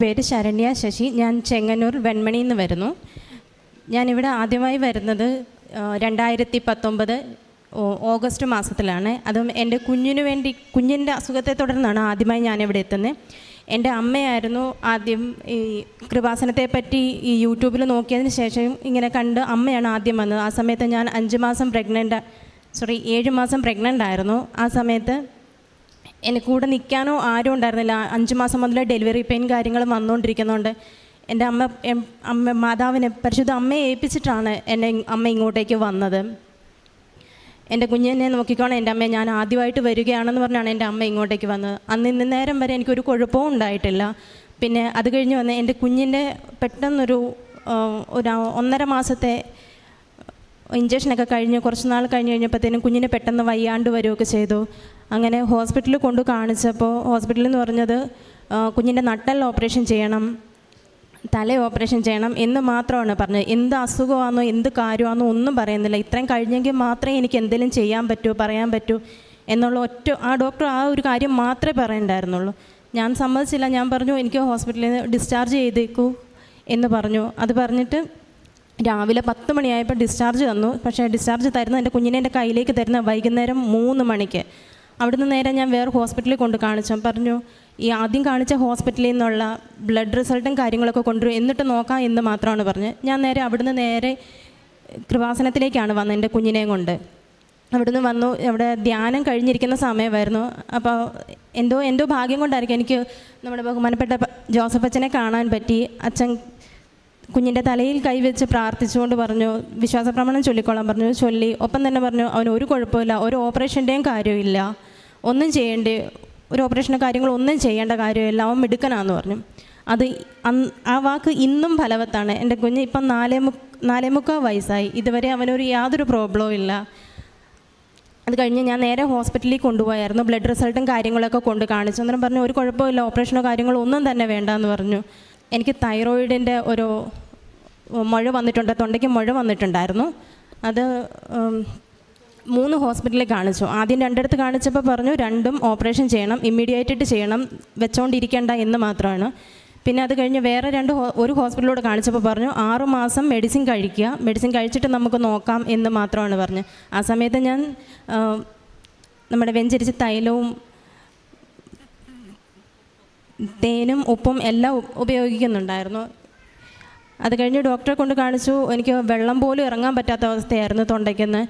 പേര് ശരണ്യ ശശി. ഞാൻ ചെങ്ങന്നൂർ വെൺമണിയിൽ നിന്ന് വരുന്നു. ഞാനിവിടെ ആദ്യമായി വരുന്നത് 2019 ഓഗസ്റ്റ് മാസത്തിലാണ്. അതും എൻ്റെ കുഞ്ഞിന് വേണ്ടി, കുഞ്ഞിൻ്റെ അസുഖത്തെ തുടർന്നാണ് ആദ്യമായി ഞാനിവിടെ എത്തുന്നത്. എൻ്റെ അമ്മയായിരുന്നു ആദ്യം ഈ കൃപാസനത്തെ പറ്റി ഈ യൂട്യൂബിൽ നോക്കിയതിന് ശേഷം ഇങ്ങനെ കണ്ട് അമ്മയാണ് ആദ്യം വന്നത്. ആ സമയത്ത് ഞാൻ 7 മാസം പ്രഗ്നൻ്റ് ആയിരുന്നു. ആ സമയത്ത് എനിക്ക് കൂടെ നിൽക്കാനോ ആരും ഉണ്ടായിരുന്നില്ല. 5 മാസം മുതൽ ഡെലിവറി പെയിൻ കാര്യങ്ങളും വന്നുകൊണ്ടിരിക്കുന്നതുകൊണ്ട് എൻ്റെ മാതാവിനെ, പരിശുദ്ധ അമ്മയെ ഏൽപ്പിച്ചിട്ടാണ് അമ്മ ഇങ്ങോട്ടേക്ക് വന്നത്. എൻ്റെ കുഞ്ഞിനെ നോക്കിക്കോണം എൻ്റെ അമ്മയെ, ഞാൻ ആദ്യമായിട്ട് വരികയാണെന്ന് പറഞ്ഞാണ് എൻ്റെ അമ്മ ഇങ്ങോട്ടേക്ക് വന്നത്. ഇന്ന് നേരം വരെ എനിക്കൊരു കുഴപ്പവും ഉണ്ടായിട്ടില്ല. പിന്നെ അത് കഴിഞ്ഞ് വന്ന് എൻ്റെ കുഞ്ഞിൻ്റെ പെട്ടെന്നൊരു 1.5 മാസത്തെ ഇഞ്ചക്ഷനൊക്കെ കഴിഞ്ഞ് കുറച്ച് നാൾ കഴിഞ്ഞപ്പോഴത്തേനും കുഞ്ഞിന് പെട്ടെന്ന് വയ്യാണ്ട് വരികയൊക്കെ ചെയ്തു. അങ്ങനെ ഹോസ്പിറ്റലിൽ കൊണ്ട് കാണിച്ചപ്പോൾ ഹോസ്പിറ്റലിൽ നിന്ന് പറഞ്ഞത് കുഞ്ഞിൻ്റെ നട്ടെല്ല് ഓപ്പറേഷൻ ചെയ്യണം, തല ഓപ്പറേഷൻ ചെയ്യണം എന്ന് മാത്രമാണ് പറഞ്ഞത്. എന്ത് അസുഖമാണെന്നോ എന്ത് കാര്യമാണെന്നോ ഒന്നും പറയുന്നില്ല. ഇത്രയും കഴിഞ്ഞെങ്കിൽ മാത്രമേ എനിക്ക് എന്തെങ്കിലും ചെയ്യാൻ പറ്റൂ, പറയാൻ പറ്റൂ എന്നുള്ള ഡോക്ടർ ആ ഒരു കാര്യം മാത്രമേ പറയണ്ടായിരുന്നുള്ളൂ. ഞാൻ സമ്മതിച്ചില്ല. ഞാൻ പറഞ്ഞു എനിക്ക് ഹോസ്പിറ്റലിൽ നിന്ന് ഡിസ്ചാർജ് ചെയ്തേക്കൂ എന്ന് പറഞ്ഞു. അത് പറഞ്ഞിട്ട് രാവിലെ 10 മണിയായപ്പോൾ ഡിസ്ചാർജ് തന്നു. പക്ഷേ ഡിസ്ചാർജ് തരുന്ന എൻ്റെ കുഞ്ഞിനെ എൻ്റെ കയ്യിലേക്ക് തരുന്ന വൈകുന്നേരം 3 മണിക്ക്. അവിടുന്ന് നേരെ ഞാൻ വേറെ ഹോസ്പിറ്റലിൽ കൊണ്ട് കാണിച്ചു. പറഞ്ഞു ഈ ആദ്യം കാണിച്ച ഹോസ്പിറ്റലിൽ നിന്നുള്ള ബ്ലഡ് റിസൾട്ടും കാര്യങ്ങളൊക്കെ കൊണ്ടുവരും, എന്നിട്ട് നോക്കാം എന്ന് മാത്രമാണ് പറഞ്ഞത്. ഞാൻ അവിടുന്ന് നേരെ കൃപാസനത്തിലേക്കാണ് വന്നത് എൻ്റെ കുഞ്ഞിനെയും കൊണ്ട്. അവിടുന്ന് വന്നു. അവിടെ ധ്യാനം കഴിഞ്ഞിരിക്കുന്ന സമയമായിരുന്നു. അപ്പോൾ എന്തോ ഭാഗ്യം കൊണ്ടായിരിക്കും എനിക്ക് നമ്മുടെ ബഹുമാനപ്പെട്ട ജോസഫ് അച്ഛനെ കാണാൻ പറ്റി. അച്ഛൻ കുഞ്ഞിൻ്റെ തലയിൽ കൈവച്ച് പ്രാർത്ഥിച്ചുകൊണ്ട് പറഞ്ഞു, വിശ്വാസ പ്രമാണം ചൊല്ലിക്കോളാൻ പറഞ്ഞു. ചൊല്ലി. ഒപ്പം തന്നെ പറഞ്ഞു അവന് ഒരു കുഴപ്പമില്ല, ഒരു ഓപ്പറേഷൻ്റെയും കാര്യമില്ല, ഒന്നും ചെയ്യേണ്ട, ഒരു ഓപ്പറേഷൻ്റെ കാര്യങ്ങളൊന്നും ചെയ്യേണ്ട കാര്യമില്ല, അവൻ മിടുക്കനാന്ന് പറഞ്ഞു. ആ വാക്ക് ഇന്നും ഫലവത്താണ്. എൻ്റെ കുഞ്ഞ് ഇപ്പം 4.25 വയസ്സായി. ഇതുവരെ അവനൊരു യാതൊരു പ്രോബ്ലവും ഇല്ല. അത് കഴിഞ്ഞ് ഞാൻ നേരെ ഹോസ്പിറ്റലിൽ കൊണ്ടുപോയായിരുന്നു. ബ്ലഡ് റിസൾട്ടും കാര്യങ്ങളൊക്കെ കൊണ്ട് കാണിച്ചു. അന്നേരം പറഞ്ഞു ഒരു കുഴപ്പമില്ല, ഓപ്പറേഷനോ കാര്യങ്ങളോ ഒന്നും തന്നെ വേണ്ടെന്ന് പറഞ്ഞു. എനിക്ക് തൈറോയിഡിൻ്റെ ഒരു മുഴ വന്നിട്ടുണ്ട്, തൊണ്ടയ്ക്ക് മുഴ വന്നിട്ടുണ്ടായിരുന്നു. അത് 3 ഹോസ്പിറ്റലിൽ കാണിച്ചു. ആദ്യം 2 കാണിച്ചപ്പോൾ പറഞ്ഞു 2ഉം ഓപ്പറേഷൻ ചെയ്യണം, ഇമ്മീഡിയറ്റായിട്ട് ചെയ്യണം, വെച്ചോണ്ടിരിക്കേണ്ട എന്ന് മാത്രമാണ്. പിന്നെ അത് കഴിഞ്ഞ് വേറെ ഒരു ഹോസ്പിറ്റലിലൂടെ കാണിച്ചപ്പോൾ പറഞ്ഞു 6 മാസം മെഡിസിൻ കഴിക്കുക, മെഡിസിൻ കഴിച്ചിട്ട് നമുക്ക് നോക്കാം എന്ന് മാത്രമാണ് പറഞ്ഞത്. ആ സമയത്ത് ഞാൻ നമ്മുടെ വെഞ്ചരിച്ച തൈലവും തേനും ഉപ്പും എല്ലാം ഉപയോഗിക്കുന്നുണ്ടായിരുന്നു. അത് കഴിഞ്ഞ് ഡോക്ടറെ കൊണ്ട് കാണിച്ചു. എനിക്ക് വെള്ളം പോലും ഇറങ്ങാൻ പറ്റാത്ത അവസ്ഥയായിരുന്നു തൊണ്ടയ്ക്കെന്ന്.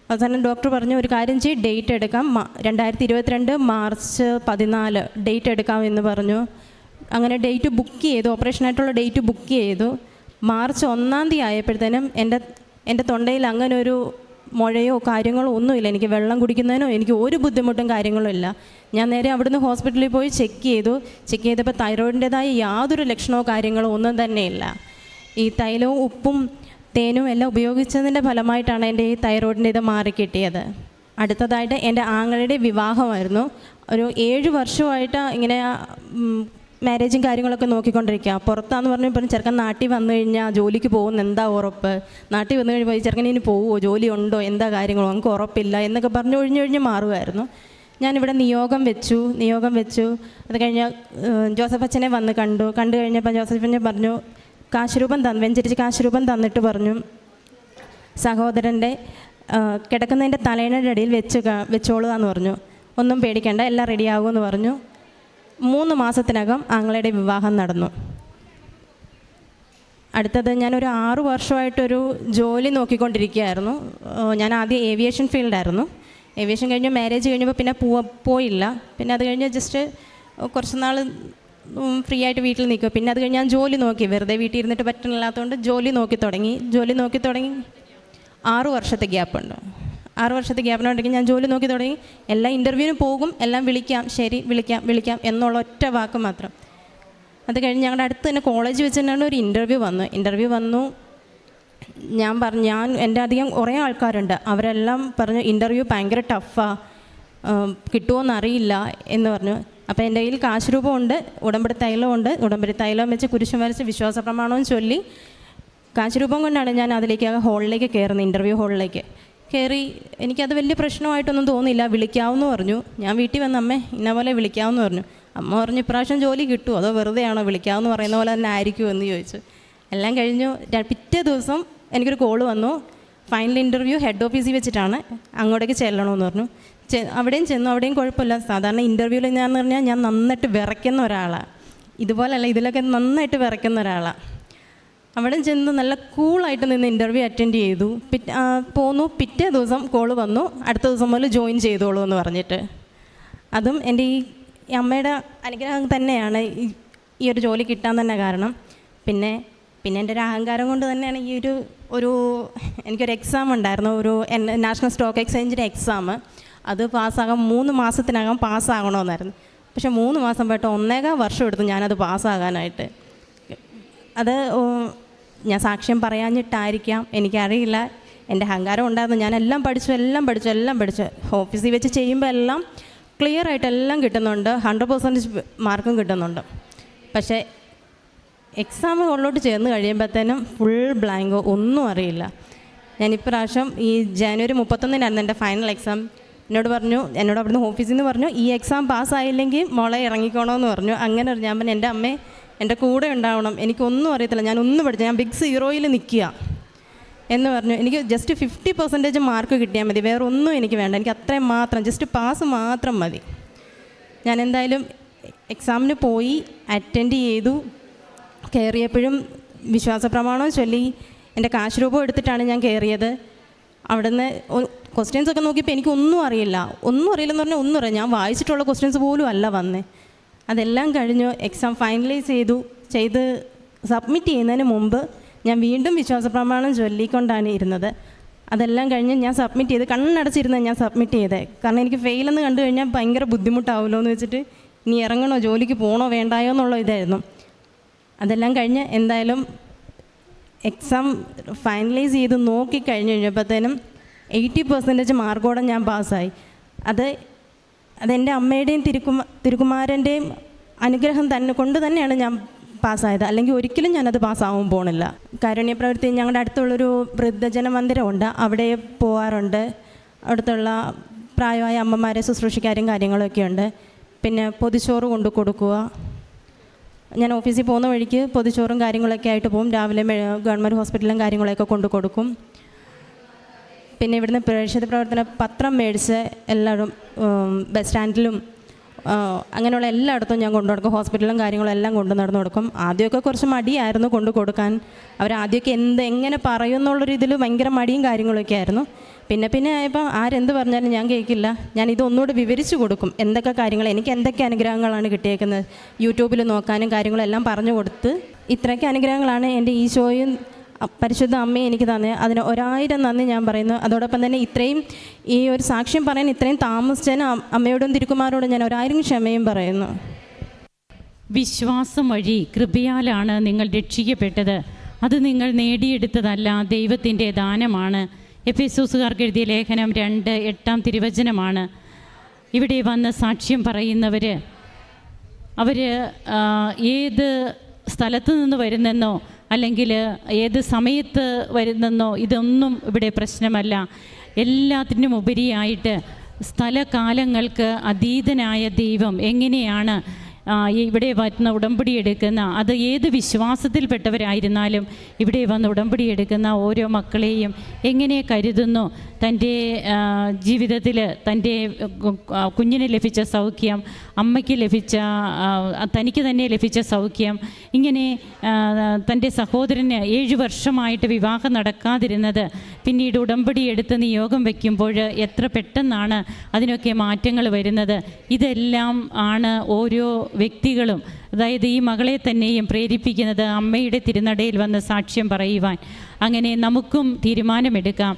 അവസാനം ഡോക്ടർ പറഞ്ഞു ഒരു കാര്യം ചെയ്ത് ഡേറ്റ് എടുക്കാം, 2022 മാർച്ച് 14 ഡേറ്റ് എടുക്കാം എന്ന് പറഞ്ഞു. അങ്ങനെ ഡേറ്റ് ബുക്ക് ചെയ്തു, ഓപ്പറേഷനായിട്ടുള്ള ഡേറ്റ് ബുക്ക് ചെയ്തു. മാർച്ച് 1 ആയപ്പോഴത്തേനും എൻ്റെ തൊണ്ടയിൽ അങ്ങനെ ഒരു മുഴയോ കാര്യങ്ങളോ ഒന്നുമില്ല. എനിക്ക് വെള്ളം കുടിക്കുന്നതിനോ എനിക്ക് ഒരു ബുദ്ധിമുട്ടും കാര്യങ്ങളും ഇല്ല. ഞാൻ നേരെ അവിടുന്ന് ഹോസ്പിറ്റലിൽ പോയി ചെക്ക് ചെയ്തപ്പോൾ തൈറോയിഡിൻ്റെതായ യാതൊരു ലക്ഷണമോ കാര്യങ്ങളോ ഒന്നും തന്നെയില്ല. ഈ തൈലവും ഉപ്പും തേനും എല്ലാം ഉപയോഗിച്ചതിൻ്റെ ഫലമായിട്ടാണ് എൻ്റെ ഈ തൈറോയിഡിൻ്റെ ഇത് മാറിക്കിട്ടിയത്. അടുത്തതായിട്ട് എൻ്റെ ആങ്ങളുടെ വിവാഹമായിരുന്നു. ഒരു 7 വർഷമായിട്ട് ഇങ്ങനെ മാരേജും കാര്യങ്ങളൊക്കെ നോക്കിക്കൊണ്ടിരിക്കുക. പുറത്താന്ന് പറഞ്ഞപ്പോൾ ചെറുക്കൻ നാട്ടിൽ വന്നു കഴിഞ്ഞാൽ ജോലിക്ക് പോകുന്ന എന്താ ഉറപ്പ്, നാട്ടിൽ വന്നു കഴിഞ്ഞപ്പോൾ ചെറുക്കൻ ഇനി പോവുമോ, ജോലി ഉണ്ടോ, എന്താ കാര്യങ്ങളോ, നമുക്ക് ഉറപ്പില്ല എന്നൊക്കെ പറഞ്ഞ് ഒഴിഞ്ഞൊഴിഞ്ഞ് മാറുമായിരുന്നു. ഞാനിവിടെ നിയോഗം വെച്ചു. അത് കഴിഞ്ഞ് ജോസഫ് അച്ഛനെ വന്ന് കണ്ടു കഴിഞ്ഞപ്പോൾ ജോസഫിനെ പറഞ്ഞു വെഞ്ചരിച്ച് കാശുരൂപം തന്നിട്ട് പറഞ്ഞു സഹോദരൻ്റെ കിടക്കുന്നതിൻ്റെ തലയിണയുടെ ഇടയിൽ വെച്ചോളുക എന്ന് പറഞ്ഞു. ഒന്നും പേടിക്കേണ്ട, എല്ലാം റെഡിയാകുമെന്ന് പറഞ്ഞു. 3 മാസത്തിനകം ആങ്ങളുടെ വിവാഹം നടന്നു. അടുത്തത് ഞാനൊരു 6 വർഷമായിട്ടൊരു ജോലി നോക്കിക്കൊണ്ടിരിക്കുകയായിരുന്നു. ഞാൻ ആദ്യം ഏവിയേഷൻ ഫീൽഡായിരുന്നു. ഏവിയേഷൻ കഴിഞ്ഞ് മാരേജ് കഴിഞ്ഞപ്പോൾ പിന്നെ പോയില്ല. പിന്നെ അത് കഴിഞ്ഞ് ജസ്റ്റ് കുറച്ച് നാൾ ഫ്രീ ആയിട്ട് വീട്ടിൽ നിൽക്കും. പിന്നെ അത് കഴിഞ്ഞ് ഞാൻ ജോലി നോക്കി, വെറുതെ വീട്ടിൽ ഇരുന്നിട്ട് പറ്റുന്നില്ലാത്തതുകൊണ്ട് ജോലി നോക്കി തുടങ്ങി. 6 വർഷത്തെ ഗ്യാപ്പുണ്ട്. 6 വർഷത്തെ ഗ്യാപ്പിനുണ്ടെങ്കിൽ ഞാൻ ജോലി നോക്കി തുടങ്ങി. എല്ലാ ഇൻ്റർവ്യൂവിനും പോകും, എല്ലാം വിളിക്കാം, ശരി വിളിക്കാം എന്നുള്ള ഒറ്റ വാക്ക് മാത്രം. അത് കഴിഞ്ഞ് ഞങ്ങളുടെ അടുത്ത് തന്നെ കോളേജ് വെച്ച് തന്നെയാണ് ഒരു ഇൻ്റർവ്യൂ വന്നു. എൻ്റെ അധികം കുറേ ആൾക്കാരുണ്ട്, അവരെല്ലാം പറഞ്ഞു ഇൻ്റർവ്യൂ ഭയങ്കര ടഫാണ്, കിട്ടുമോയെന്നറിയില്ല എന്ന് പറഞ്ഞു. അപ്പോൾ എൻ്റെ കയ്യിൽ കാശുരൂപമുണ്ട്, ഉടമ്പടി തൈലം വെച്ച് കുരിശും വരച്ച് വിശ്വാസ പ്രമാണവും ചൊല്ലി കാശുരൂപം കൊണ്ടാണ് ഞാൻ ഹോളിലേക്ക് കയറുന്നത്. ഇൻ്റർവ്യൂ ഹോളിലേക്ക് കയറി എനിക്കത് വലിയ പ്രശ്നമായിട്ടൊന്നും തോന്നിയില്ല. വിളിക്കാമെന്ന് പറഞ്ഞു. ഞാൻ വീട്ടിൽ വന്ന അമ്മേ ഇന്ന പോലെ വിളിക്കാമെന്ന് പറഞ്ഞു. അമ്മ പറഞ്ഞു ഇപ്രാവശ്യം ജോലി കിട്ടുമോ അതോ വെറുതെ ആണോ വിളിക്കാമെന്ന് പറയുന്ന പോലെ തന്നെ ആയിരിക്കുമോ എന്ന് ചോദിച്ചു. എല്ലാം കഴിഞ്ഞു. പിറ്റേ ദിവസം എനിക്കൊരു കോള് വന്നു. ഫൈനൽ ഇൻ്റർവ്യൂ ഹെഡ് ഓഫീസിൽ വെച്ചിട്ടാണ്, അങ്ങോട്ടേക്ക് ചെല്ലണമെന്ന് പറഞ്ഞു. അവിടെയും ചെന്നു. അവിടെയും കുഴപ്പമില്ല. സാധാരണ ഇൻ്റർവ്യൂവിൽ ഞാൻ പറഞ്ഞാൽ ഞാൻ നന്നായിട്ട് വിറയ്ക്കുന്ന ഒരാളാണ്. ഇതുപോലല്ല, ഇതിലൊക്കെ നന്നായിട്ട് വിറയ്ക്കുന്ന ഒരാളാണ്. അവിടെ ചെന്ന് നല്ല കൂളായിട്ട് നിന്ന് ഇൻ്റർവ്യൂ അറ്റൻഡ് ചെയ്തു. പോന്നു. പിറ്റേ ദിവസം കോള് വന്നു, അടുത്ത ദിവസം മുതൽ ജോയിൻ ചെയ്തോളൂ എന്ന് പറഞ്ഞിട്ട്. അതും എൻ്റെ ഈ അമ്മയുടെ അനുഗ്രഹം തന്നെയാണ് ഈ ഒരു ജോലി കിട്ടാൻ തന്നെ കാരണം. പിന്നെ എൻ്റെ ഒരു അഹങ്കാരം കൊണ്ട് തന്നെയാണ് ഈ ഒരു എനിക്കൊരു എക്സാം ഉണ്ടായിരുന്നു, ഒരു നാഷണൽ സ്റ്റോക്ക് എക്സ്ചേഞ്ചിൻ്റെ എക്സാം. അത് പാസ്സാകാൻ 3 മാസത്തിനകം പാസ്സാകണമെന്നായിരുന്നു. പക്ഷേ 3 മാസം പോയിട്ട് 1.25 വർഷം എടുത്തു ഞാനത് പാസ്സാകാനായിട്ട്. അത് ഞാൻ സാക്ഷ്യം പറയാഞ്ഞിട്ടായിരിക്കാം, എനിക്കറിയില്ല. എൻ്റെ അഹങ്കാരം ഉണ്ടായിരുന്നു. ഞാൻ എല്ലാം പഠിച്ചു. ഓഫീസിൽ വെച്ച് ചെയ്യുമ്പോൾ എല്ലാം ക്ലിയർ ആയിട്ട് എല്ലാം കിട്ടുന്നുണ്ട്, 100% മാർക്കും കിട്ടുന്നുണ്ട്. പക്ഷേ എക്സാം ഉള്ളോട്ട് ചേർന്ന് കഴിയുമ്പോഴത്തേനും ഫുൾ ബ്ലാങ്കോ, ഒന്നും അറിയില്ല. ഞാൻ ഇപ്രാവശ്യം ഈ ജനുവരി 31 എൻ്റെ ഫൈനൽ എക്സാം. എന്നോട് അവിടുന്ന് ഓഫീസിൽ നിന്ന് പറഞ്ഞു ഈ എക്സാം പാസ്സായില്ലെങ്കിൽ മോളെ ഇറങ്ങിക്കോണമെന്ന് പറഞ്ഞു. അങ്ങനെ ഞാൻ പറഞ്ഞു എൻ്റെ അമ്മേ എൻ്റെ കൂടെ ഉണ്ടാവണം, എനിക്കൊന്നും അറിയത്തില്ല, ഞാനൊന്നും പഠിച്ചു, ഞാൻ ബിഗ് 0യിൽ നിൽക്കുക എന്ന് പറഞ്ഞു. എനിക്ക് ജസ്റ്റ് 50% മാർക്ക് കിട്ടിയാൽ മതി, വേറെ ഒന്നും എനിക്ക് വേണ്ട, എനിക്ക് അത്രയും മാത്രം, ജസ്റ്റ് പാസ് മാത്രം മതി. ഞാൻ എന്തായാലും എക്സാമിന് പോയി, അറ്റൻഡ് ചെയ്തു. കയറിയപ്പോഴും വിശ്വാസ പ്രമാണം ചൊല്ലി എൻ്റെ കാശ് രൂപം എടുത്തിട്ടാണ് ഞാൻ കയറിയത്. അവിടുന്ന് ക്വസ്റ്റ്യൻസൊക്കെ നോക്കിയപ്പോൾ എനിക്കൊന്നും അറിയില്ലെന്ന് പറഞ്ഞാൽ ഒന്നും അറിയാം. ഞാൻ വായിച്ചിട്ടുള്ള ക്വസ്റ്റ്യൻസ് പോലും അല്ല വന്നേ. അതെല്ലാം കഴിഞ്ഞു. എക്സാം ഫൈനലൈസ് ചെയ്ത് സബ്മിറ്റ് ചെയ്യുന്നതിന് മുമ്പ് ഞാൻ വീണ്ടും വിശ്വാസ പ്രമാണം ചൊല്ലിക്കൊണ്ടാണ് ഇരുന്നത്. അതെല്ലാം കഴിഞ്ഞ് ഞാൻ സബ്മിറ്റ് ചെയ്ത് കണ്ണടച്ചിരുന്ന് ഞാൻ സബ്മിറ്റ് ചെയ്തത്. കാരണം എനിക്ക് ഫെയിലെന്ന് കണ്ടു കഴിഞ്ഞാൽ ഭയങ്കര ബുദ്ധിമുട്ടാവുമല്ലോ എന്ന് വെച്ചിട്ട് ഇനി ഇറങ്ങണോ, ജോലിക്ക് പോകണോ വേണ്ടായോ എന്നുള്ള ഇതായിരുന്നു. അതെല്ലാം കഴിഞ്ഞ് എന്തായാലും എക്സാം ഫൈനലൈസ് ചെയ്ത് നോക്കിക്കഴിഞ്ഞ് കഴിഞ്ഞപ്പോഴത്തേനും 80% മാർക്കോടെ ഞാൻ പാസ്സായി. അതെൻ്റെ അമ്മയുടെയും തിരുക്കുമാരൻ്റെയും അനുഗ്രഹം കൊണ്ട് തന്നെയാണ് ഞാൻ പാസ്സായത്. അല്ലെങ്കിൽ ഒരിക്കലും ഞാനത് പാസ്സാവാൻ പോകണില്ല. കാരുണ്യ പ്രവൃത്തി ഞങ്ങളുടെ അടുത്തുള്ളൊരു വൃദ്ധജന മന്ദിരമുണ്ട്, അവിടെ പോകാറുണ്ട്. അടുത്തുള്ള പ്രായമായ അമ്മമാരെ ശുശ്രൂഷിക്കാരും കാര്യങ്ങളൊക്കെ ഉണ്ട്. പിന്നെ പൊതിച്ചോറ് കൊണ്ടു കൊടുക്കുക. ഞാൻ ഓഫീസിൽ പോകുന്ന വഴിക്ക് പൊതിച്ചോറും കാര്യങ്ങളൊക്കെ ആയിട്ട് പോകും. രാവിലെ ഗവൺമെൻറ് ഹോസ്പിറ്റലും കാര്യങ്ങളൊക്കെ കൊണ്ടു കൊടുക്കും. പിന്നെ ഇവിടുന്ന് പ്രേക്ഷിത പ്രവർത്തന പത്രം മേടിച്ച് എല്ലാവരും ബസ് സ്റ്റാൻഡിലും അങ്ങനെയുള്ള എല്ലായിടത്തും ഞാൻ കൊണ്ടു കൊടുക്കും. ഹോസ്പിറ്റലും കാര്യങ്ങളും എല്ലാം കൊണ്ടു നടന്നു കൊടുക്കും. ആദ്യമൊക്കെ കുറച്ച് മടിയായിരുന്നു കൊണ്ടു കൊടുക്കാൻ. അവരാദ്യമൊക്കെ എങ്ങനെ പറയും എന്നുള്ളൊരു ഇതിൽ ഭയങ്കര മടിയും കാര്യങ്ങളൊക്കെ ആയിരുന്നു. പിന്നെ ആയപ്പോൾ ആരെന്ത് പറഞ്ഞാലും ഞാൻ കേൾക്കില്ല. ഞാൻ ഇതൊന്നുകൂടി വിവരിച്ചു കൊടുക്കും, എന്തൊക്കെ കാര്യങ്ങൾ, എനിക്ക് എന്തൊക്കെ അനുഗ്രഹങ്ങളാണ് കിട്ടിയേക്കുന്നത്. യൂട്യൂബിൽ നോക്കാനും കാര്യങ്ങളെല്ലാം പറഞ്ഞു കൊടുത്ത് ഇത്രയൊക്കെ അനുഗ്രഹങ്ങളാണ് എൻ്റെ ഈശോയും പരിശുദ്ധ അമ്മയും എനിക്ക് തന്നെ. അതിന് 1000 നന്ദി ഞാൻ പറയുന്നു. അതോടൊപ്പം തന്നെ ഇത്രയും ഈ ഒരു സാക്ഷ്യം പറയാൻ ഇത്രയും താമസിച്ചതിന് അമ്മയോടും തിരുക്കുമാരോടും ഞാൻ 1000 ക്ഷമയും പറയുന്നു. വിശ്വാസം വഴി കൃപയാലാണ് നിങ്ങൾ രക്ഷിക്കപ്പെട്ടത്. അത് നിങ്ങൾ നേടിയെടുത്തതല്ല, ദൈവത്തിൻ്റെ ദാനമാണ്. എഫെസോസുകാർക്ക് എഴുതിയ ലേഖനം 2:8 തിരുവചനമാണ്. ഇവിടെ വന്ന് സാക്ഷ്യം പറയുന്നവർ അവർ ഏത് സ്ഥലത്തു നിന്ന് വരുന്നെന്നോ അല്ലെങ്കിൽ ഏത് സമയത്ത് വരുന്നെന്നോ ഇതൊന്നും ഇവിടെ പ്രശ്നമല്ല. എല്ലാത്തിനും ഉപരിയായിട്ട് സ്ഥലകാലങ്ങൾക്ക് അതീതനായ ദൈവം എങ്ങനെയാണ് ഇവിടെ വന്ന് ഉടമ്പടി എടുക്കുന്ന, അത് ഏത് വിശ്വാസത്തിൽപ്പെട്ടവരായിരുന്നാലും ഇവിടെ വന്ന് ഉടമ്പടി എടുക്കുന്ന ഓരോ മക്കളെയും എങ്ങനെ കരുതുന്നു. തൻ്റെ ജീവിതത്തിൽ തൻ്റെ കുഞ്ഞിന് ലഭിച്ച സൗഖ്യം, അമ്മയ്ക്ക് ലഭിച്ച, തനിക്ക് തന്നെ ലഭിച്ച സൗഖ്യം, ഇങ്ങനെ തൻ്റെ സഹോദരന് 7 വർഷമായിട്ട് വിവാഹം നടക്കാതിരുന്നത് പിന്നീട് ഉടമ്പടി എടുത്ത് നിയോഗം വയ്ക്കുമ്പോൾ എത്ര പെട്ടെന്നാണ് അതിനൊക്കെ മാറ്റങ്ങൾ വരുന്നത്. ഇതെല്ലാം ആണ് ഓരോ വ്യക്തികളും, അതായത് ഈ മകളെ തന്നെയും പ്രേരിപ്പിക്കുന്നത് അമ്മയുടെ തിരുനടയിൽ വന്ന് സാക്ഷ്യം പറയുവാൻ. അങ്ങനെ നമുക്കും തീരുമാനമെടുക്കാം.